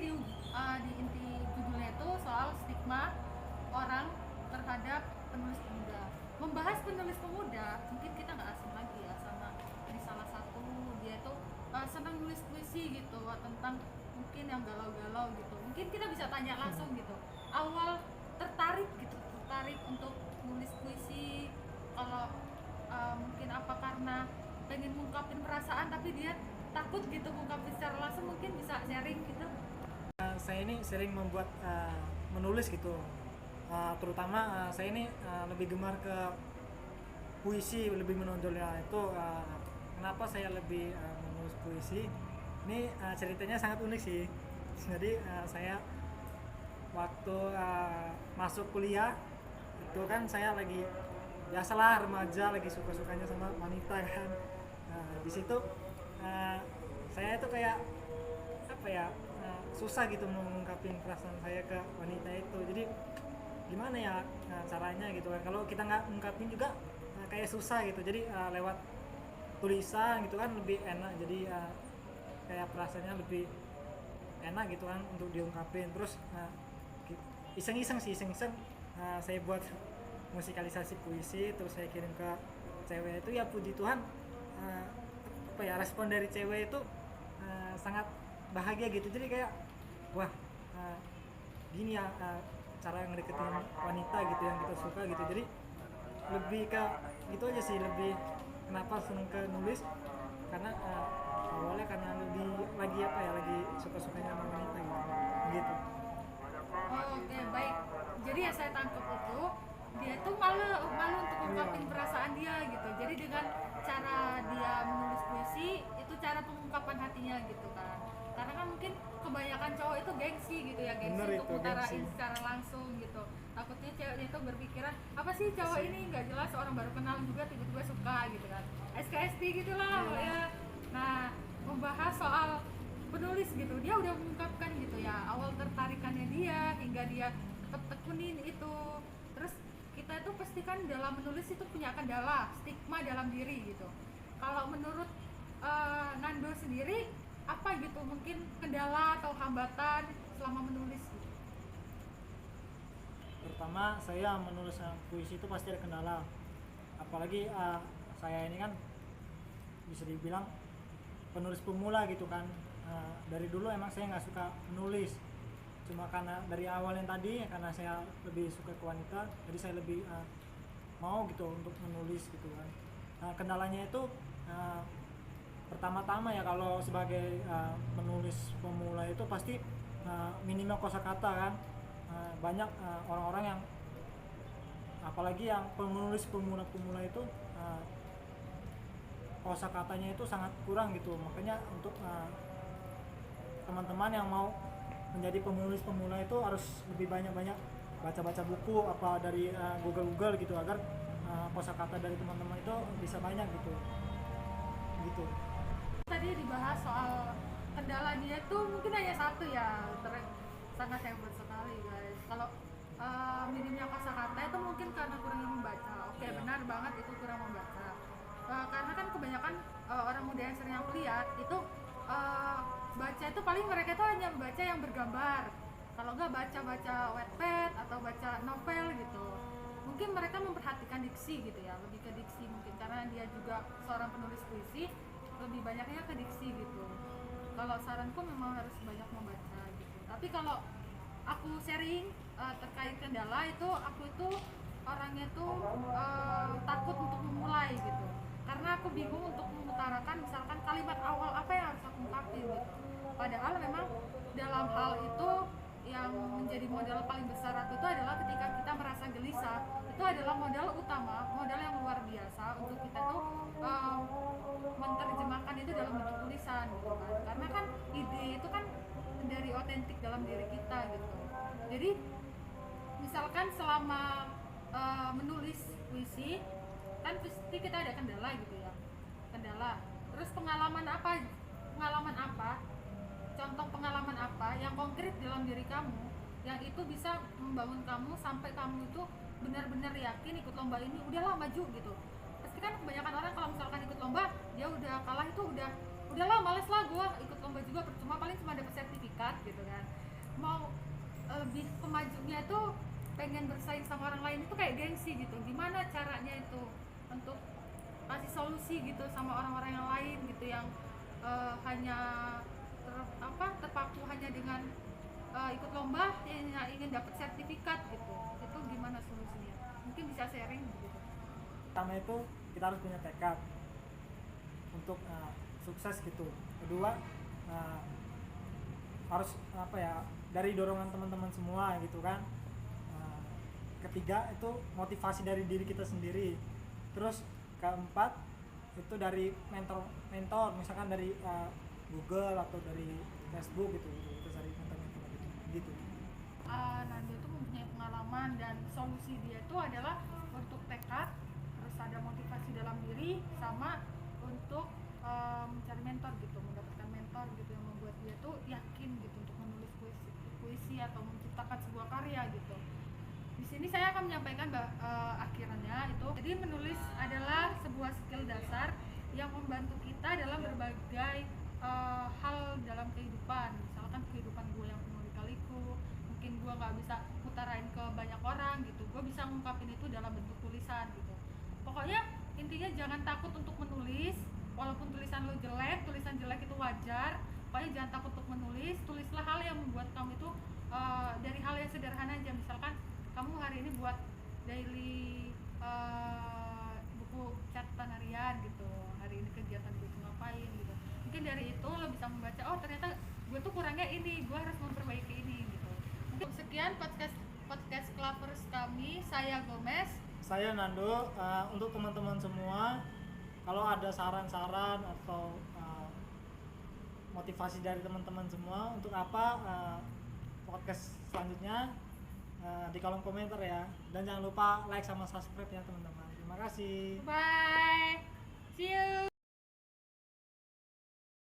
di inti judulnya itu soal stigma orang terhadap penulis pemuda. Membahas penulis pemuda, mungkin kita nggak asing lagi ya sama di salah satu dia itu senang nulis puisi gitu tentang mungkin yang galau-galau gitu. Mungkin kita bisa tanya langsung gitu. Awal tertarik untuk nulis puisi, kalau mungkin apa karena pengen ngungkapin perasaan tapi dia takut gitu ngungkapin secara langsung, mungkin bisa sharing gitu. Saya ini sering membuat menulis gitu. Terutama saya ini lebih gemar ke puisi, lebih menonjolnya itu kenapa saya lebih menulis puisi. Ini ceritanya sangat unik sih. Jadi saya waktu masuk kuliah itu kan saya lagi biasalah remaja lagi suka-sukanya sama wanita kan. Di situ saya itu kayak apa ya, susah gitu mengungkapin perasaan saya ke wanita itu. Jadi gimana ya caranya gitu kan, kalau kita nggak ungkapin juga kayak susah gitu. Jadi lewat tulisan gitu kan lebih enak, jadi kayak perasaannya lebih enak gitu kan untuk diungkapin. Terus iseng-iseng saya buat musikalisasi puisi, terus saya kirim ke cewek itu. Ya puji Tuhan apa ya, respon dari cewek itu sangat bahagia gitu. Jadi kayak wah gini ya cara ngedeketin wanita gitu yang kita suka gitu. Jadi lebih ke gitu aja sih, lebih kenapa seneng ke nulis karena awalnya karena lebih lagi apa ya, lagi suka-sukanya sama wanita gitu. Oh, oke, baik. Jadi ya saya tangkap itu dia tuh malu untuk ungkapin perasaan dia gitu. Jadi dengan cara dia menulis puisi itu cara pengungkapan hatinya gitu kan. Karena kan mungkin kebanyakan cowok itu gengsi gitu ya, gengsi Bener untuk itu, ngutarain gengsi. secara langsung gitu. Takutnya ceweknya itu berpikiran apa sih cowok ini nggak jelas, orang baru kenal juga tiba-tiba suka gitu kan. SKSD gitu lah ya. Nah, membahas soal penulis gitu, dia udah mengungkapkan gitu ya awal tertarikannya dia hingga dia tekunin itu. Terus kita itu pastikan dalam menulis itu punya kendala, stigma dalam diri gitu. Kalau menurut Nando sendiri apa gitu mungkin kendala atau hambatan selama menulis gitu? Pertama saya menulis puisi itu pasti ada kendala, apalagi saya ini kan bisa dibilang penulis pemula gitu kan. Dari dulu emang saya nggak suka menulis, cuma karena dari awal yang tadi karena saya lebih suka ke wanita, jadi saya lebih mau gitu untuk menulis gitu kan. Kendalanya itu pertama-tama ya, kalau sebagai penulis pemula itu pasti minimal kosakata kan. Banyak orang-orang yang apalagi yang penulis pemula-pemula itu kosakatanya itu sangat kurang gitu. Makanya untuk teman-teman yang mau menjadi penulis pemula itu harus lebih banyak-banyak baca-baca buku apa dari Google gitu, agar kosakata dari teman-teman itu bisa banyak gitu. Tadi dibahas soal kendala dia tuh mungkin hanya satu ya, sangat hebat sekali guys. Kalau minimnya kosakata itu mungkin karena kurang membaca. Oke, benar banget itu kurang membaca. Karena kan kebanyakan orang muda yang sering aku lihat itu baca itu paling mereka itu hanya membaca yang bergambar. Kalau nggak baca Wattpad atau baca novel gitu. Mungkin mereka memperhatikan diksi gitu ya, lebih ke diksi mungkin karena dia juga seorang penulis puisi, lebih banyaknya ke diksi gitu. Kalau saranku memang harus banyak membaca gitu. Tapi kalau aku sharing terkait kendala itu, aku itu orangnya tuh takut untuk memulai gitu. Karena aku bingung untuk mengutarakan misalkan kalimat awal apa yang harus aku ungkapin gitu. Padahal memang dalam hal itu yang menjadi modal paling besar aku itu adalah ketika kita merasa gelisah, itu adalah modal utama, modal yang luar biasa untuk kita tuh menerjemahkan itu dalam bentuk tulisan gitu kan. Karena kan ide itu kan dari otentik dalam diri kita gitu. Jadi misalkan selama menulis puisi kan pasti kita ada kendala gitu ya, kendala. Terus pengalaman apa, contoh pengalaman apa yang konkret dalam diri kamu yang itu bisa membangun kamu sampai kamu itu benar-benar yakin ikut lomba ini udahlah maju gitu. Pasti kan kebanyakan orang kalau misalkan ikut lomba dia udah kalah itu udahlah males lah gue ikut lomba juga, percuma paling cuma dapat sertifikat gitu kan. lebih kemajunya itu pengen bersaing sama orang lain itu kayak gengsi gitu. Gimana caranya itu untuk kasih solusi gitu sama orang-orang yang lain gitu yang hanya terpaku hanya dengan ikut lomba yang ingin dapat sertifikat gitu. Itu gimana solusinya? Mungkin bisa sharing gitu. Pertama itu kita harus punya tekad untuk sukses gitu. Kedua harus dari dorongan teman-teman semua gitu kan. Ketiga itu motivasi dari diri kita sendiri. Terus keempat itu dari mentor misalkan dari Google atau dari Facebook gitu kita cari mentor gitu. Nanda itu mempunyai pengalaman dan solusi dia itu adalah untuk tekad, terus ada motivasi dalam diri, sama untuk mencari mentor gitu, mendapatkan mentor gitu yang membuat dia tuh yakin gitu untuk menulis puisi atau menciptakan sebuah karya gitu. Di sini saya akan menyampaikan akhirnya itu, jadi menulis adalah sebuah skill dasar yang membantu kita dalam berbagai hal dalam kehidupan. Misalkan kehidupan gue yang penuh lika-liku, mungkin gue nggak bisa utarain ke banyak orang gitu, gue bisa ngungkapin itu dalam bentuk tulisan gitu. Pokoknya intinya jangan takut untuk menulis, walaupun tulisan lo jelek, tulisan jelek itu wajar. Pokoknya jangan takut untuk menulis, tulislah hal yang membuat kamu itu dari hal yang sederhana aja. Misalkan kamu hari ini buat daily buku catatan harian gitu, hari ini kegiatan gue ngapain gitu, mungkin dari itu lo bisa membaca, oh ternyata gue tuh kurangnya ini, gue harus memperbaiki ini gitu. Mungkin sekian podcast Clovers kami, saya Gomez, saya Nando. Untuk teman-teman semua, kalau ada saran-saran atau motivasi dari teman-teman semua untuk apa podcast selanjutnya, di kolom komentar ya, dan jangan lupa like sama subscribe ya teman-teman. Terima kasih. bye, see you.